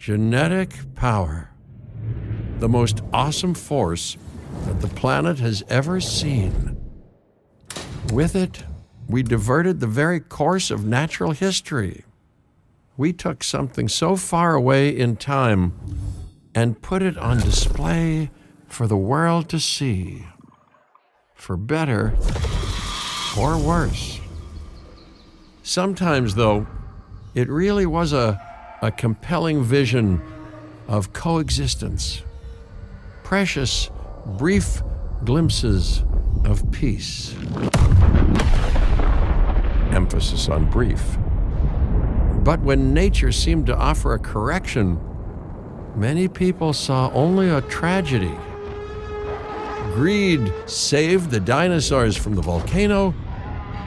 Genetic power. The most awesome force that the planet has ever seen. With it, we diverted the very course of natural history. We took something so far away in time and put it on display for the world to see. For better or worse. Sometimes, though, it really was a compelling vision of coexistence. Precious, brief glimpses of peace. Emphasis on brief. But when nature seemed to offer a correction, many people saw only a tragedy. Greed saved the dinosaurs from the volcano,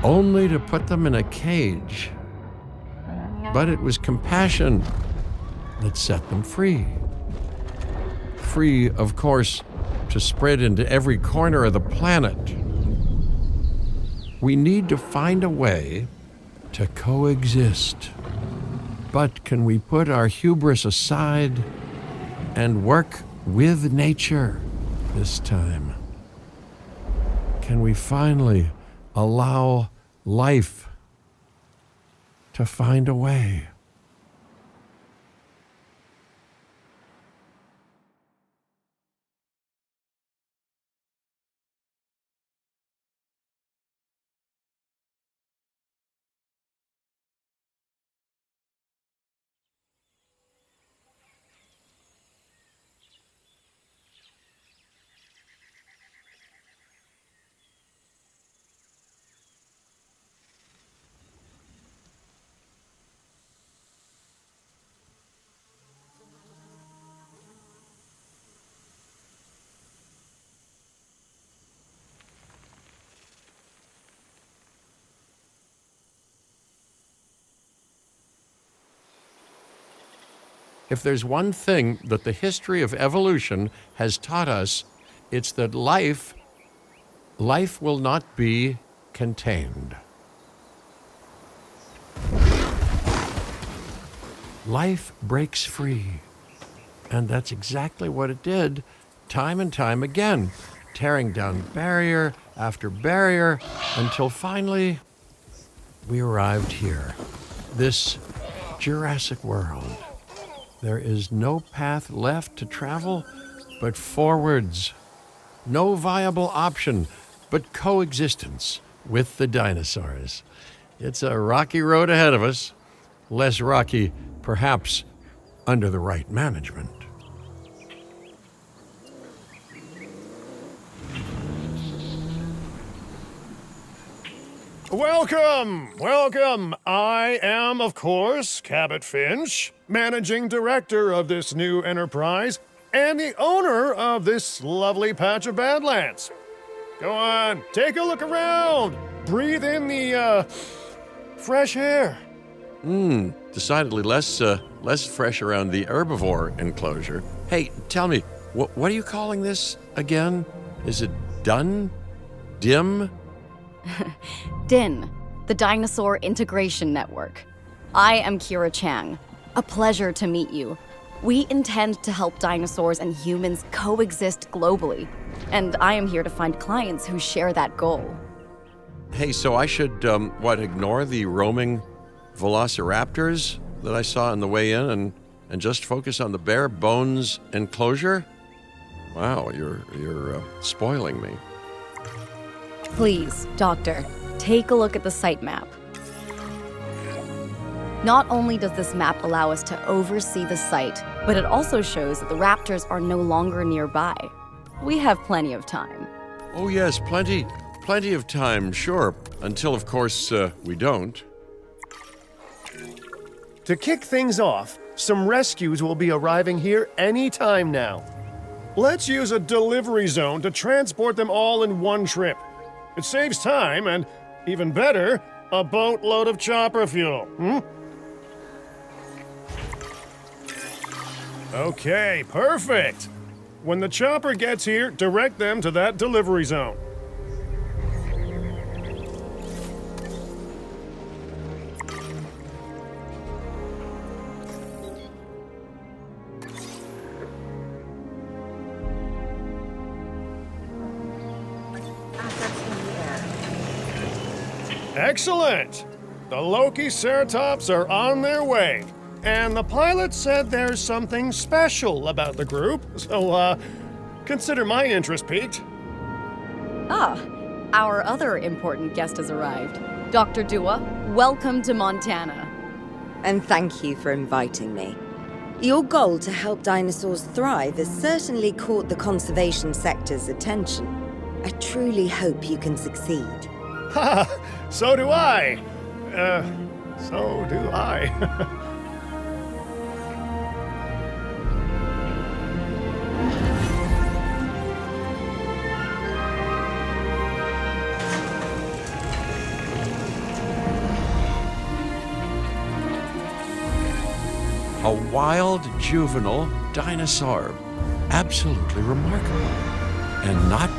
only to put them in a cage. But it was compassion that set them free. Free, of course, to spread into every corner of the planet. We need to find a way to coexist. But can we put our hubris aside and work with nature this time? Can we finally allow life to find a way? If there's one thing that the history of evolution has taught us, it's that life will not be contained. Life breaks free. And that's exactly what it did, time and time again, tearing down barrier after barrier, until finally we arrived here, this Jurassic world. There is no path left to travel but forwards. No viable option but coexistence with the dinosaurs. It's a rocky road ahead of us. Less rocky, perhaps, under the right management. Welcome. I am, of course, Cabot Finch, managing director of this new enterprise and the owner of this lovely patch of Badlands. Go on, take a look around. Breathe in the, fresh air. Decidedly less fresh around the herbivore enclosure. Hey, tell me, what are you calling this again? Is it done? Dim? DIN, the Dinosaur Integration Network. I am Kira Chang. A pleasure to meet you. We intend to help dinosaurs and humans coexist globally, and I am here to find clients who share that goal. Hey, so I should, ignore the roaming velociraptors that I saw on the way in and just focus on the bare bones enclosure? Wow, you're spoiling me. Please, Doctor, take a look at the site map. Not only does this map allow us to oversee the site, but it also shows that the raptors are no longer nearby. We have plenty of time. Oh yes, plenty of time, sure. Until, of course, we don't. To kick things off, some rescues will be arriving here any time now. Let's use a delivery zone to transport them all in one trip. It saves time and, even better, a boatload of chopper fuel. Okay, perfect. When the chopper gets here, direct them to that delivery zone. Excellent! The Lokiceratops are on their way. And the pilot said there's something special about the group, so, consider my interest piqued. Ah, our other important guest has arrived. Dr. Dua, welcome to Montana. And thank you for inviting me. Your goal to help dinosaurs thrive has certainly caught the conservation sector's attention. I truly hope you can succeed. Ha! So do I! So do I. A wild juvenile dinosaur. Absolutely remarkable. And not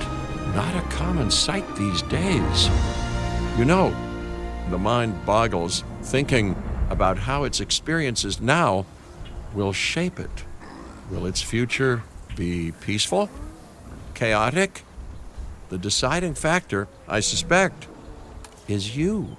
a common sight these days. You know, the mind boggles thinking about how its experiences now will shape it. Will its future be peaceful? Chaotic? The deciding factor, I suspect, is you.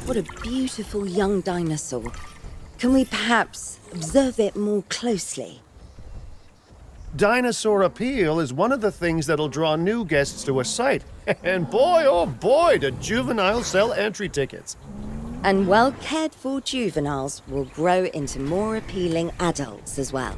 What a beautiful young dinosaur. Can we perhaps observe it more closely? Dinosaur appeal is one of the things that'll draw new guests to a site. And boy, oh boy, do juveniles sell entry tickets. And well-cared-for juveniles will grow into more appealing adults as well.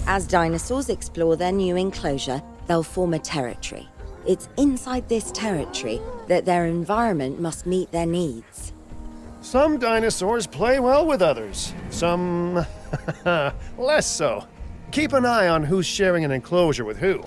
As dinosaurs explore their new enclosure, they'll form a territory. It's inside this territory that their environment must meet their needs. Some dinosaurs play well with others, some less so. Keep an eye on who's sharing an enclosure with who.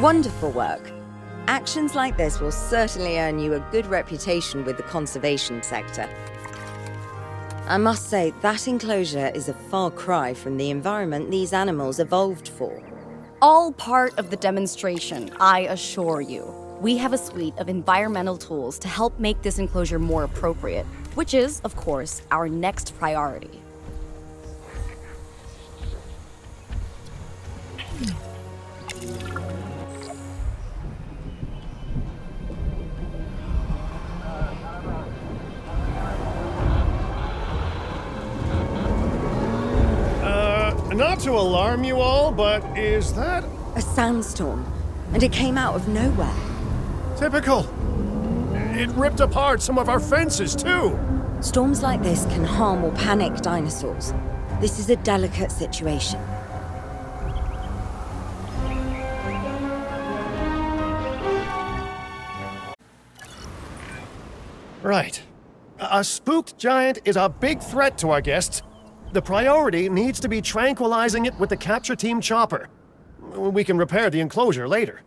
Wonderful work. Actions like this will certainly earn you a good reputation with the conservation sector. I must say, that enclosure is a far cry from the environment these animals evolved for. All part of the demonstration, I assure you. We have a suite of environmental tools to help make this enclosure more appropriate, which is, of course, our next priority. Not to alarm you all, but is that A sandstorm, and it came out of nowhere. typical? It ripped apart some of our fences, too. Storms like this can harm or panic dinosaurs. This is a delicate situation. Right. A spooked giant is a big threat to our guests. The priority needs to be tranquilizing it with the capture team chopper. We can repair the enclosure later.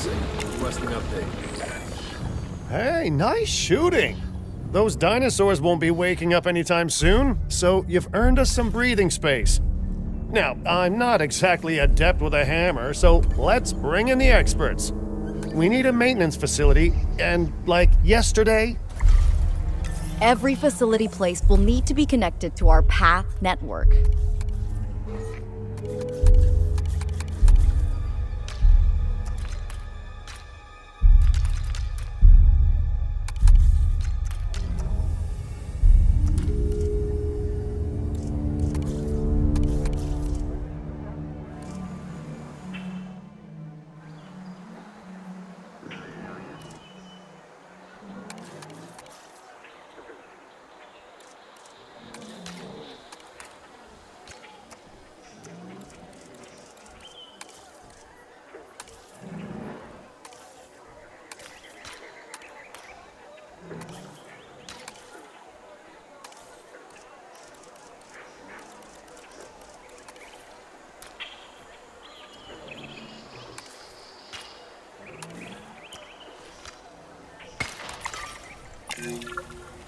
Jurassic, requesting update. Hey, nice shooting. Those dinosaurs won't be waking up anytime soon, so you've earned us some breathing space. Now, I'm not exactly adept with a hammer, so let's bring in the experts. We need a maintenance facility, and like yesterday. Every facility placed will need to be connected to our path network.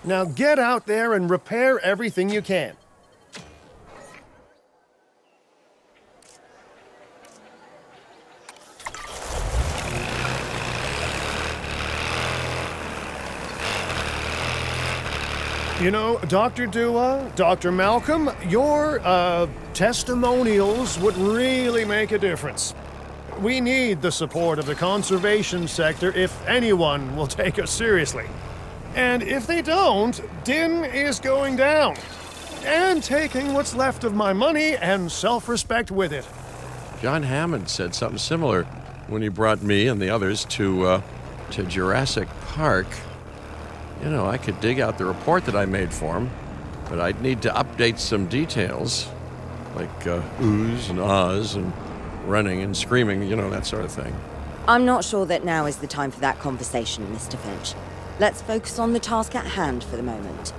Now get out there and repair everything you can. You know, Dr. Dua, Dr. Malcolm, your testimonials would really make a difference. We need the support of the conservation sector if anyone will take us seriously. And if they don't, Din is going down. And taking what's left of my money and self-respect with it. John Hammond said something similar when he brought me and the others to Jurassic Park. You know, I could dig out the report that I made for him, but I'd need to update some details, like oohs and ahs and running and screaming, you know, that sort of thing. I'm not sure that now is the time for that conversation, Mr. Finch. Let's focus on the task at hand for the moment.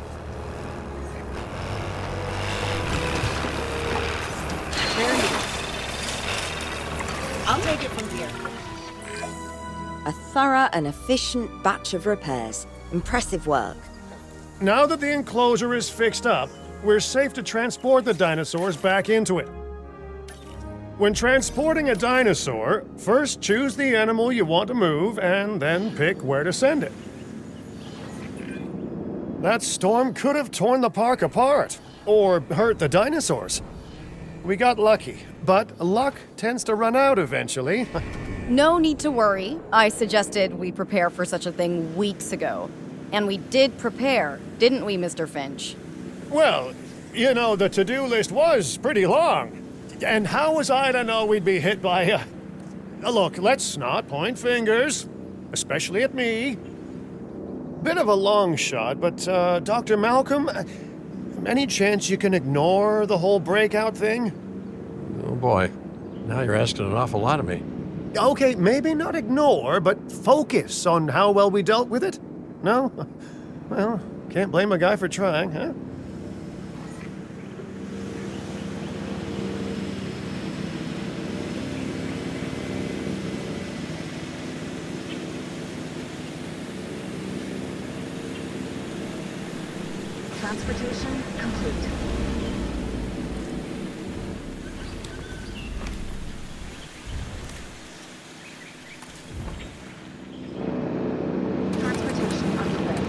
I'll take it from here. A thorough and efficient batch of repairs. Impressive work. Now that the enclosure is fixed up, we're safe to transport the dinosaurs back into it. When transporting a dinosaur, first choose the animal you want to move and then pick where to send it. That storm could have torn the park apart, or hurt the dinosaurs. We got lucky, but luck tends to run out eventually. No need to worry. I suggested we prepare for such a thing weeks ago. And we did prepare, didn't we, Mr. Finch? Well, you know, the to-do list was pretty long. And how was I to know we'd be hit by a... Look, let's not point fingers, especially at me. Bit of a long shot, but, Dr. Malcolm, any chance you can ignore the whole breakout thing? Oh boy, now you're asking an awful lot of me. Okay, maybe not ignore, but focus on how well we dealt with it? No? Well, can't blame a guy for trying, huh? Transportation complete. Transportation underway.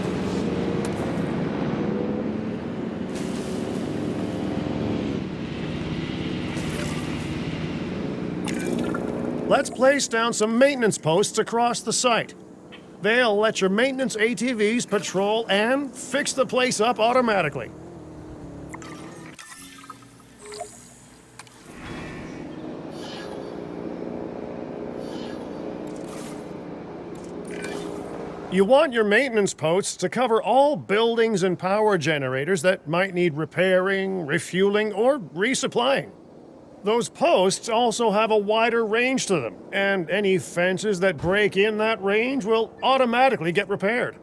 Let's place down some maintenance posts across the site. They'll let your maintenance ATVs patrol and fix the place up automatically. You want your maintenance posts to cover all buildings and power generators that might need repairing, refueling, or resupplying. Those posts also have a wider range to them, and any fences that break in that range will automatically get repaired.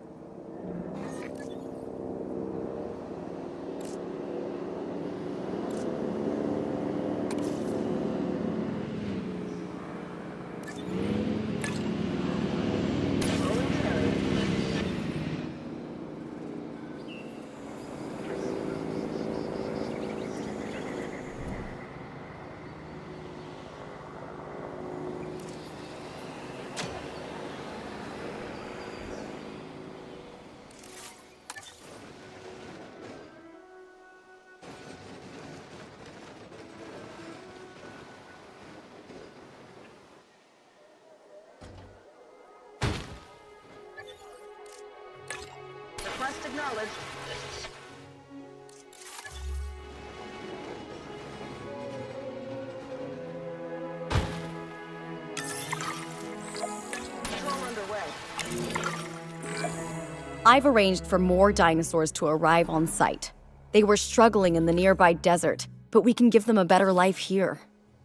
Request acknowledged. Patrol underway. I've arranged for more dinosaurs to arrive on site. They were struggling in the nearby desert, but we can give them a better life here.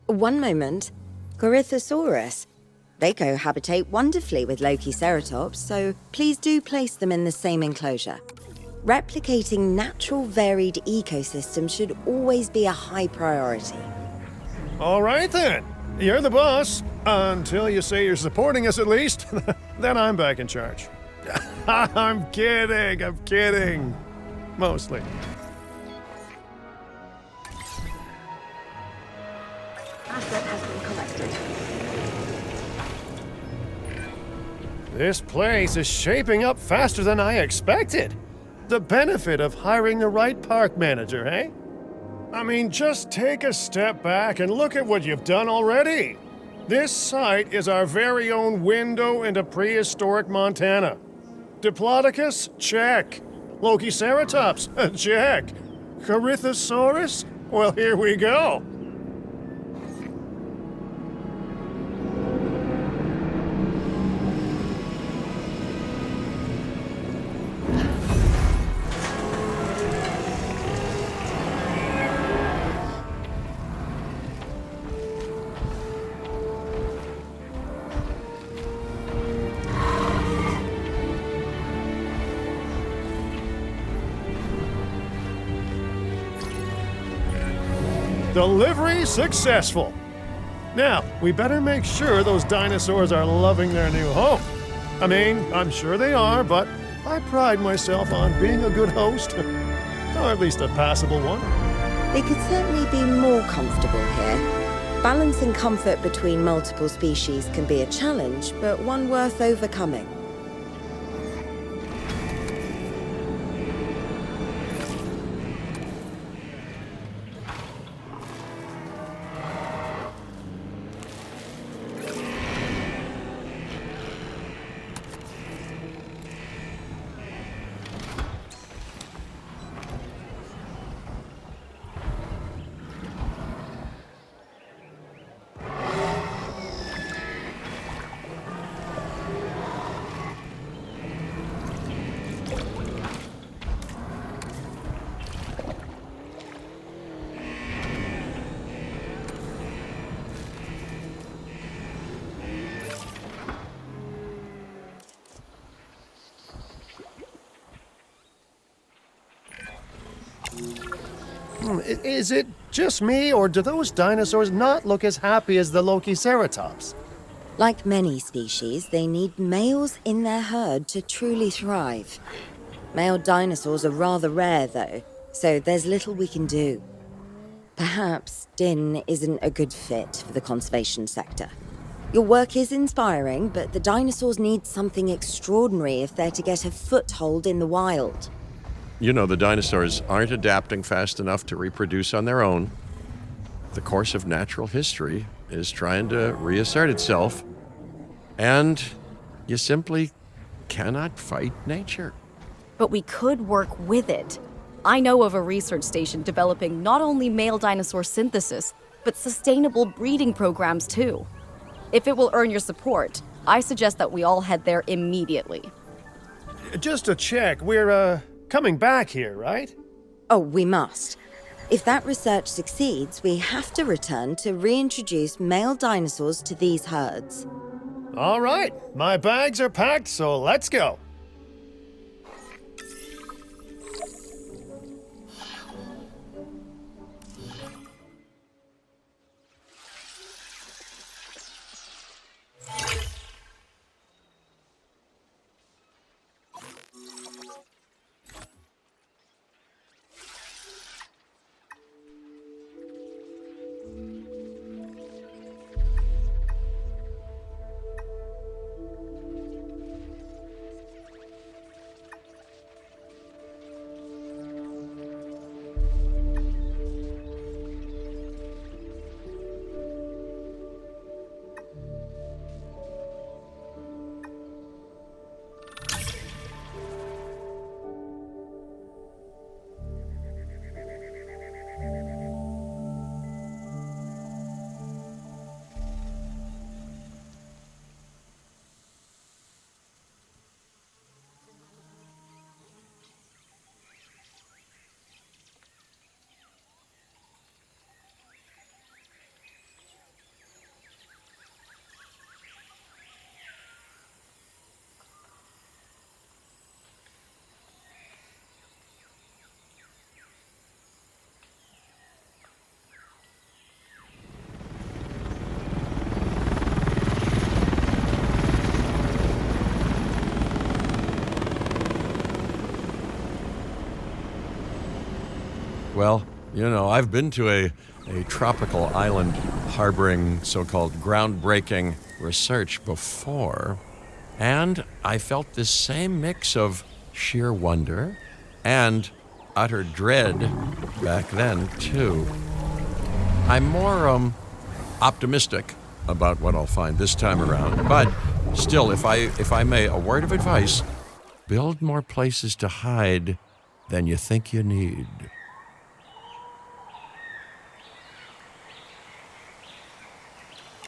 One moment. Corythosaurus. They cohabitate wonderfully with Lokiceratops, so please do place them in the same enclosure. Replicating natural varied ecosystems should always be a high priority. All right then. You're the boss. Until you say you're supporting us at least. Then I'm back in charge. I'm kidding. Mostly. Asset has been collected. This place is shaping up faster than I expected. The benefit of hiring the right park manager, eh? I mean, just take a step back and look at what you've done already. This site is our very own window into prehistoric Montana. Diplodocus? Check. Lokiceratops? Check. Corythosaurus? Well, here we go. Delivery successful. Now, we better make sure those dinosaurs are loving their new home. I mean, I'm sure they are, but I pride myself on being a good host. Or at least a passable one. They could certainly be more comfortable here. Balancing comfort between multiple species can be a challenge, but one worth overcoming. Is it just me, or do those dinosaurs not look as happy as the Lokiceratops? Like many species, they need males in their herd to truly thrive. Male dinosaurs are rather rare, though, so there's little we can do. Perhaps Din isn't a good fit for the conservation sector. Your work is inspiring, but the dinosaurs need something extraordinary if they're to get a foothold in the wild. You know, the dinosaurs aren't adapting fast enough to reproduce on their own. The course of natural history is trying to reassert itself, and you simply cannot fight nature. But we could work with it. I know of a research station developing not only male dinosaur synthesis, but sustainable breeding programs too. If it will earn your support, I suggest that we all head there immediately. Just to check, we're, coming back here, right? Oh, we must. If that research succeeds, we have to return to reintroduce male dinosaurs to these herds. All right, my bags are packed, so let's go. Well, I've been to a tropical island harboring so-called groundbreaking research before, and I felt this same mix of sheer wonder and utter dread back then, too. I'm more optimistic about what I'll find this time around, but still, if I may, a word of advice: build more places to hide than you think you need.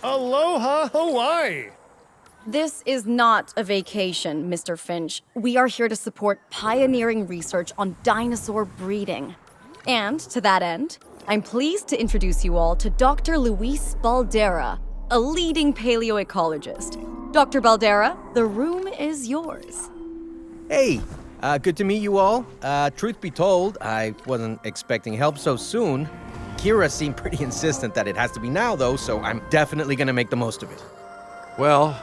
Aloha, Hawaii! This is not a vacation, Mr. Finch. We are here to support pioneering research on dinosaur breeding. And to that end, I'm pleased to introduce you all to Dr. Luis Baldera, a leading paleoecologist. Dr. Baldera, the room is yours. Hey, good to meet you all. Truth be told, I wasn't expecting help so soon. Kira seemed pretty insistent that it has to be now, though, so I'm definitely gonna make the most of it. Well,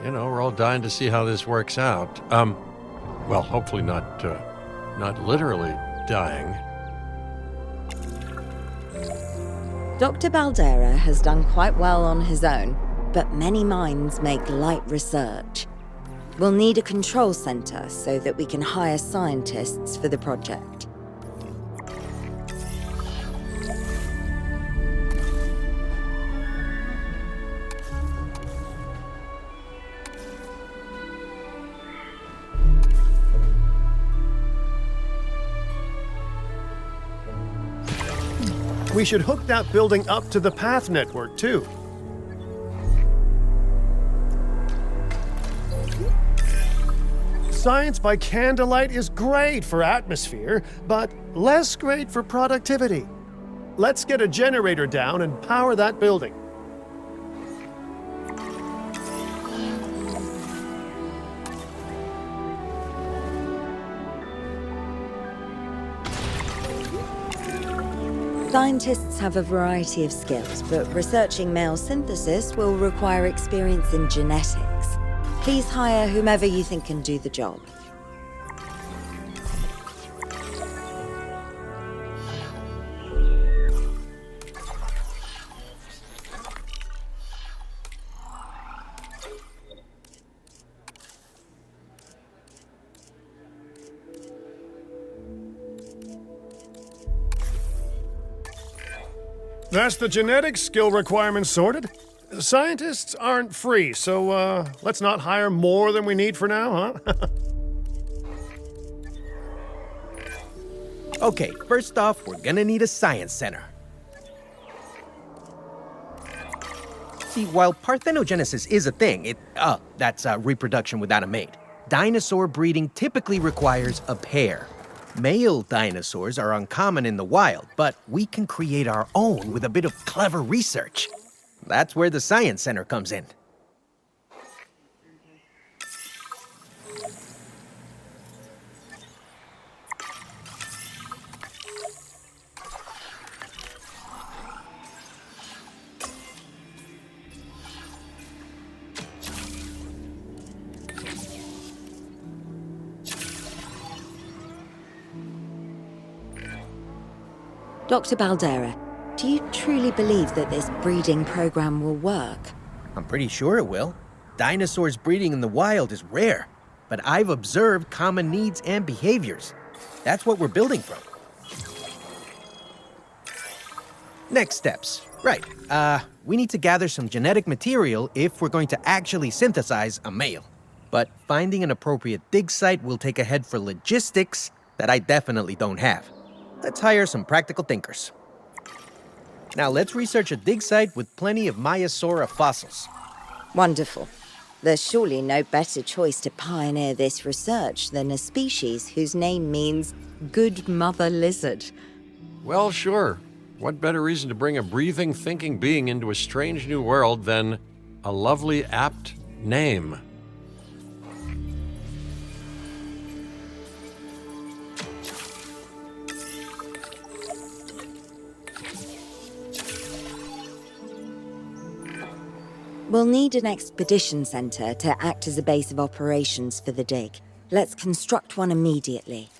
we're all dying to see how this works out. Well, hopefully not literally dying. Dr. Baldera has done quite well on his own, but many minds make light research. We'll need a control center so that we can hire scientists for the project. We should hook that building up to the path network, too. Science by candlelight is great for atmosphere, but less great for productivity. Let's get a generator down and power that building. Scientists have a variety of skills, but researching male synthesis will require experience in genetics. Please hire whomever you think can do the job. That's the genetic skill requirements sorted. Scientists aren't free, so let's not hire more than we need for now, huh? Okay, first off, we're gonna need a science center. See, while parthenogenesis is a thing, that's reproduction without a mate. Dinosaur breeding typically requires a pair. Male dinosaurs are uncommon in the wild, but we can create our own with a bit of clever research. That's where the Science Center comes in. Dr. Baldera, do you truly believe that this breeding program will work? I'm pretty sure it will. Dinosaurs breeding in the wild is rare, but I've observed common needs and behaviors. That's what we're building from. Next steps. Right, we need to gather some genetic material if we're going to actually synthesize a male. But finding an appropriate dig site will take a head for logistics that I definitely don't have. Let's hire some practical thinkers. Now let's research a dig site with plenty of Maiasaura fossils. Wonderful. There's surely no better choice to pioneer this research than a species whose name means good mother lizard. Well, sure. What better reason to bring a breathing, thinking being into a strange new world than a lovely, apt name? We'll need an expedition center to act as a base of operations for the dig. Let's construct one immediately.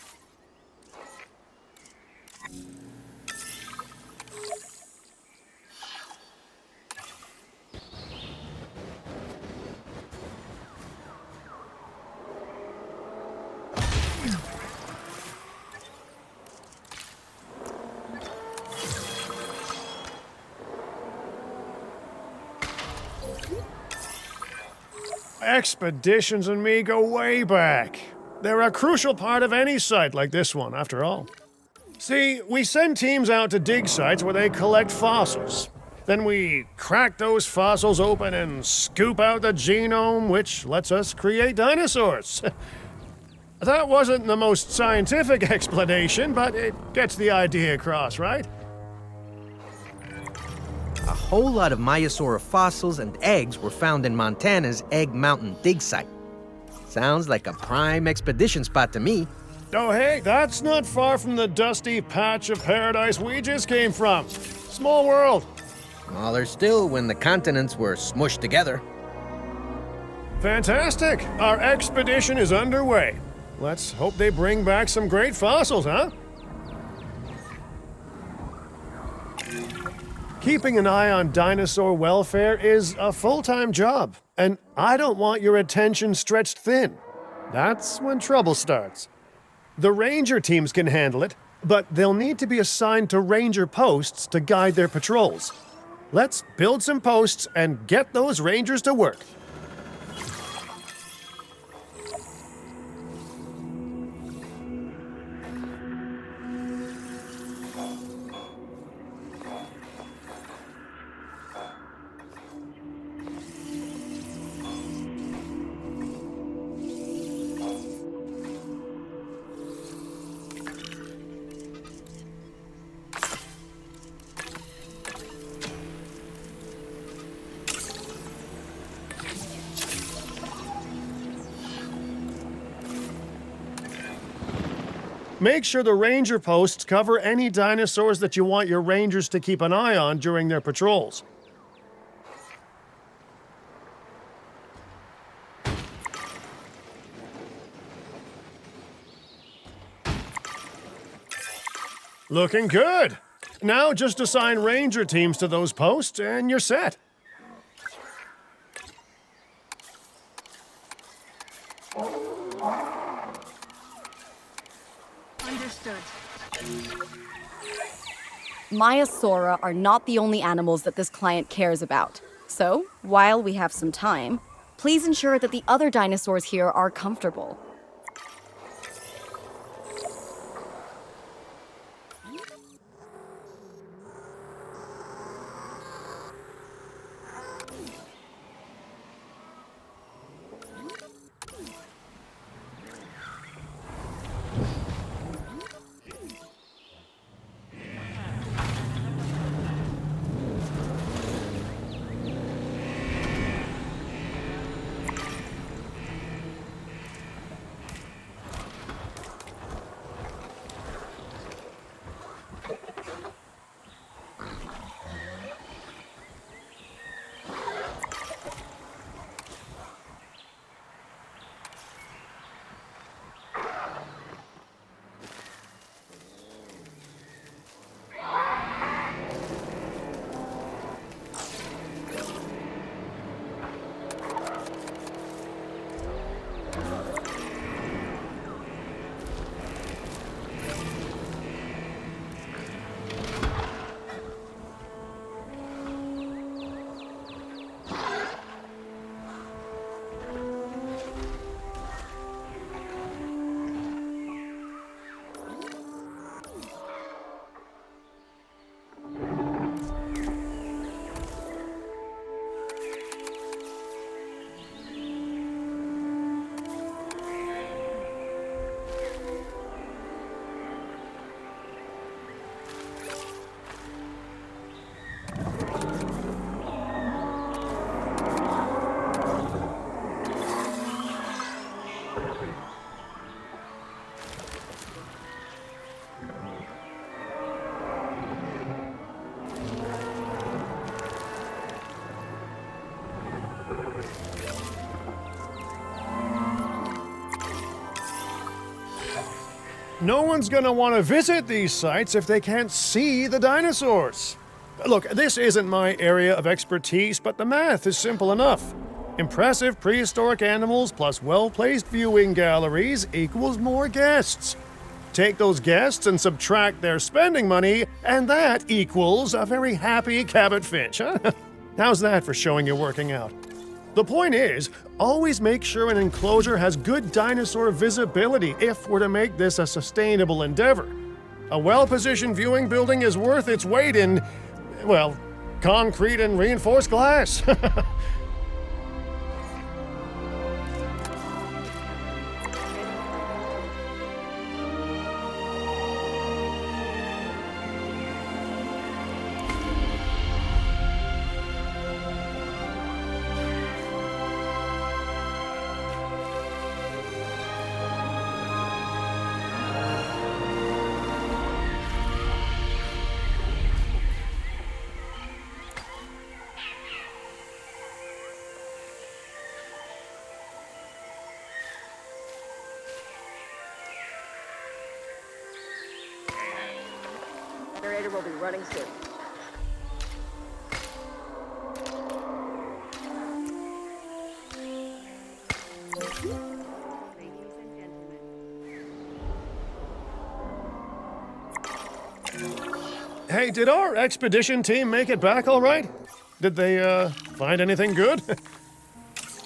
Expeditions and me go way back. They're a crucial part of any site like this one, after all. See, we send teams out to dig sites where they collect fossils. Then we crack those fossils open and scoop out the genome, which lets us create dinosaurs. That wasn't the most scientific explanation, but it gets the idea across, right? A whole lot of Maiasaura fossils and eggs were found in Montana's Egg Mountain dig site. Sounds like a prime expedition spot to me. Oh, hey, that's not far from the dusty patch of paradise we just came from. Small world. Smaller still when the continents were smushed together. Fantastic. Our expedition is underway. Let's hope they bring back some great fossils, huh? Keeping an eye on dinosaur welfare is a full-time job, and I don't want your attention stretched thin. That's when trouble starts. The ranger teams can handle it, but they'll need to be assigned to ranger posts to guide their patrols. Let's build some posts and get those rangers to work. Make sure the ranger posts cover any dinosaurs that you want your rangers to keep an eye on during their patrols. Looking good. Now just assign ranger teams to those posts and you're set. Understood. Maiasaura are not the only animals that this client cares about. So, while we have some time, please ensure that the other dinosaurs here are comfortable. No one's gonna want to visit these sites if they can't see the dinosaurs. Look, this isn't my area of expertise, but the math is simple enough. Impressive prehistoric animals plus well-placed viewing galleries equals more guests. Take those guests and subtract their spending money, and that equals a very happy Cabot Finch, huh? How's that for showing you're working out? The point is, always make sure an enclosure has good dinosaur visibility if we're to make this a sustainable endeavor. A well-positioned viewing building is worth its weight in, well, concrete and reinforced glass. Generator will be running soon. Hey, did our expedition team make it back all right? Did they, find anything good?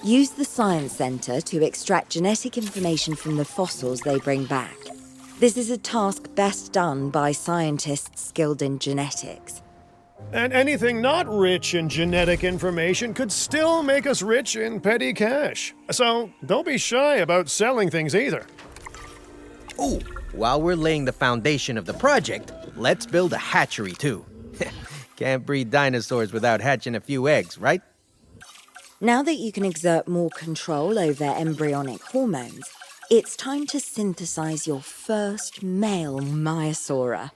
Use the Science Center to extract genetic information from the fossils they bring back. This is a task best done by scientists skilled in genetics. And anything not rich in genetic information could still make us rich in petty cash. So don't be shy about selling things either. Ooh, while we're laying the foundation of the project, let's build a hatchery too. Can't breed dinosaurs without hatching a few eggs, right? Now that you can exert more control over embryonic hormones, it's time to synthesize your first male Maiasaura.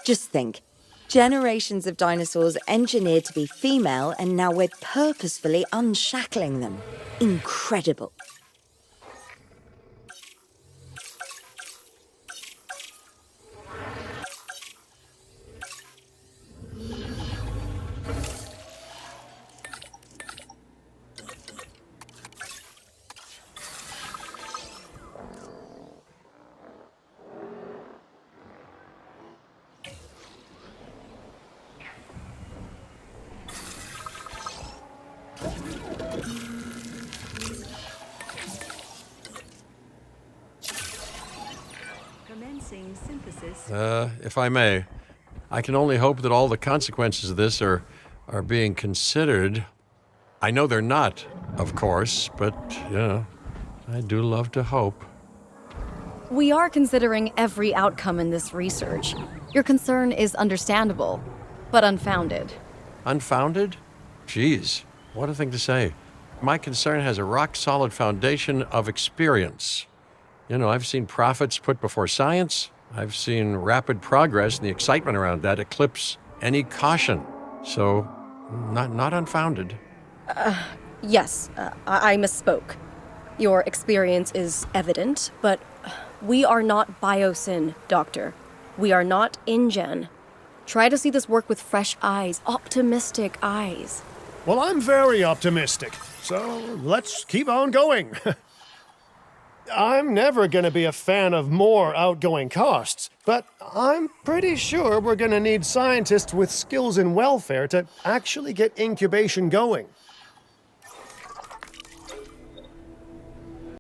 Just think, generations of dinosaurs engineered to be female, and now we're purposefully unshackling them. Incredible. Commencing synthesis. If I may, I can only hope that all the consequences of this are being considered. I know they're not, of course, but, I do love to hope. We are considering every outcome in this research. Your concern is understandable, but unfounded. Unfounded? Geez, what a thing to say. My concern has a rock-solid foundation of experience. I've seen profits put before science. I've seen rapid progress, and the excitement around that eclipse any caution. So, not unfounded. Yes, I misspoke. Your experience is evident, but we are not Biosyn, Doctor. We are not InGen. Try to see this work with fresh eyes, optimistic eyes. Well, I'm very optimistic, so let's keep on going. I'm never going to be a fan of more outgoing costs, but I'm pretty sure we're going to need scientists with skills in welfare to actually get incubation going.